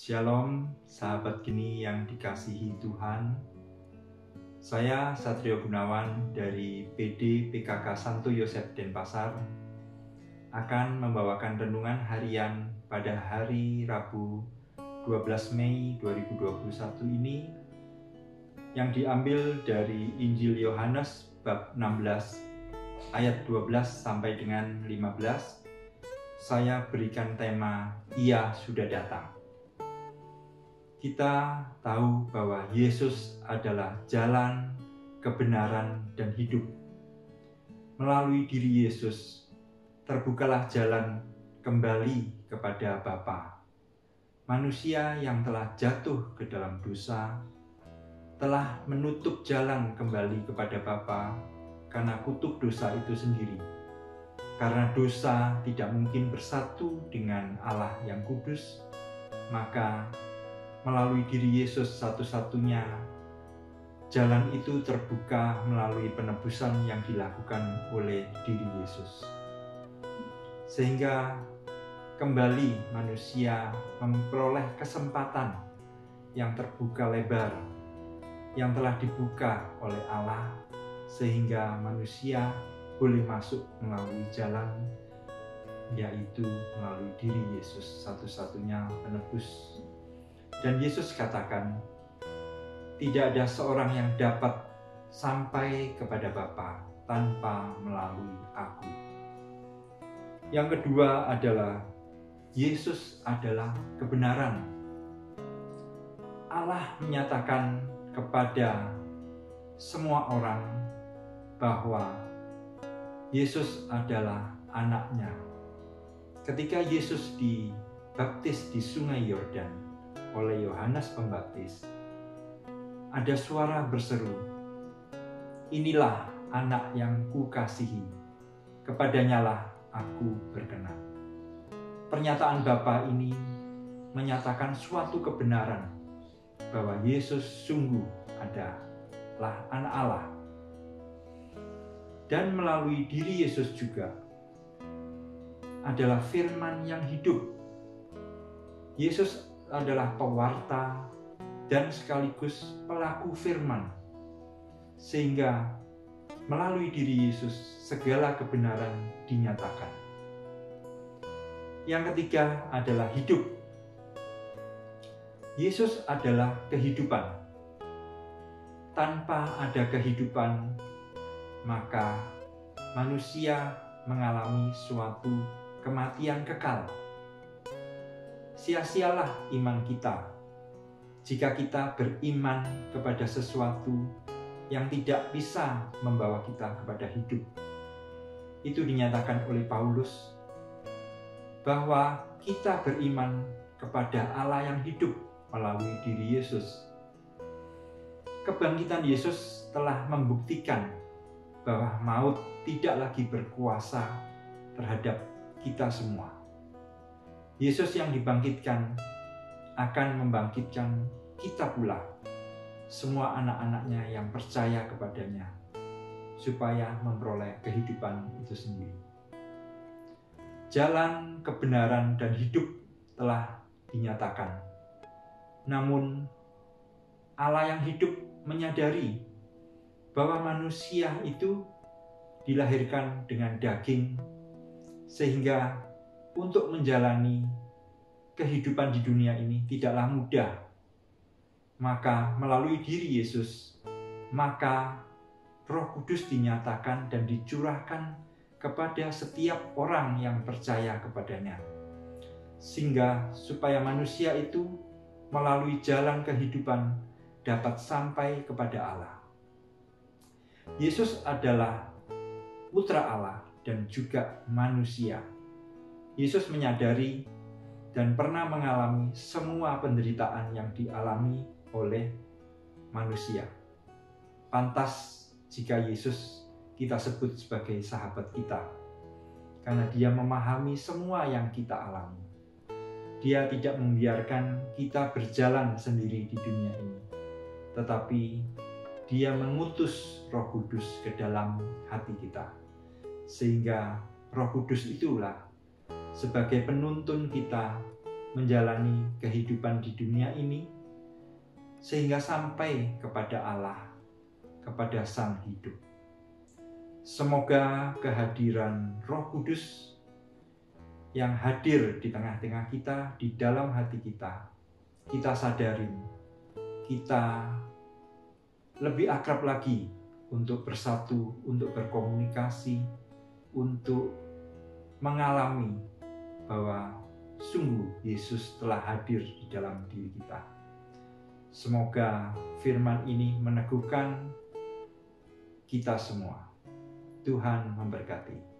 Shalom, sahabat geni yang dikasihi Tuhan. Saya Satrio Gunawan dari PD PKK Santo Yosef Denpasar akan membawakan renungan harian pada hari Rabu 12 Mei 2021 ini yang diambil dari Injil Yohanes bab 16 ayat 12 sampai dengan 15. Saya berikan tema Ia Sudah Datang. Kita tahu bahwa Yesus adalah jalan, kebenaran, dan hidup. Melalui diri Yesus, terbukalah jalan kembali kepada Bapa. Manusia yang telah jatuh ke dalam dosa, telah menutup jalan kembali kepada Bapa karena kutuk dosa itu sendiri. Karena dosa tidak mungkin bersatu dengan Allah yang kudus, maka melalui diri Yesus satu-satunya jalan itu terbuka melalui penebusan yang dilakukan oleh diri Yesus. Sehingga kembali manusia memperoleh kesempatan yang terbuka lebar, yang telah dibuka oleh Allah, sehingga manusia boleh masuk melalui jalan, yaitu melalui diri Yesus satu-satunya penebus. Dan Yesus katakan, tidak ada seorang yang dapat sampai kepada Bapa tanpa melalui aku. Yang kedua adalah, Yesus adalah kebenaran. Allah menyatakan kepada semua orang bahwa Yesus adalah anaknya. Ketika Yesus dibaptis di sungai Yordan oleh Yohanes Pembaptis, ada suara berseru, "Inilah anak yang kukasihi, kepadanyalah aku berkenan." Pernyataan Bapa ini menyatakan suatu kebenaran bahwa Yesus sungguh adalah anak Allah. Dan melalui diri Yesus juga adalah firman yang hidup. Yesus adalah pewarta dan sekaligus pelaku firman, sehingga melalui diri Yesus segala kebenaran dinyatakan. Yang ketiga adalah hidup. Yesus adalah kehidupan. Tanpa ada kehidupan, maka manusia mengalami suatu kematian kekal. Sia-sialah iman kita jika kita beriman kepada sesuatu yang tidak bisa membawa kita kepada hidup. Itu dinyatakan oleh Paulus bahwa kita beriman kepada Allah yang hidup melalui diri Yesus. Kebangkitan Yesus telah membuktikan bahwa maut tidak lagi berkuasa terhadap kita semua. Yesus yang dibangkitkan akan membangkitkan kita pula, semua anak-anaknya yang percaya kepadanya, supaya memperoleh kehidupan itu sendiri. Jalan, kebenaran, dan hidup telah dinyatakan. Namun, Allah yang hidup menyadari bahwa manusia itu dilahirkan dengan daging, sehingga untuk menjalani kehidupan di dunia ini tidaklah mudah. Maka melalui diri Yesus, maka Roh Kudus dinyatakan dan dicurahkan kepada setiap orang yang percaya kepadanya, sehingga supaya manusia itu melalui jalan kehidupan dapat sampai kepada Allah. Yesus adalah Putra Allah dan juga manusia. Yesus menyadari dan pernah mengalami semua penderitaan yang dialami oleh manusia. Pantas jika Yesus kita sebut sebagai sahabat kita, karena Dia memahami semua yang kita alami. Dia tidak membiarkan kita berjalan sendiri di dunia ini, tetapi Dia mengutus Roh Kudus ke dalam hati kita, sehingga Roh Kudus itulah sebagai penuntun kita menjalani kehidupan di dunia ini sehingga sampai kepada Allah, kepada Sang Hidup. Semoga kehadiran Roh Kudus yang hadir di tengah-tengah kita, di dalam hati kita sadarin, kita lebih akrab lagi untuk bersatu, untuk berkomunikasi, untuk mengalami bahwa sungguh Yesus telah hadir di dalam diri kita. Semoga firman ini meneguhkan kita semua. Tuhan memberkati.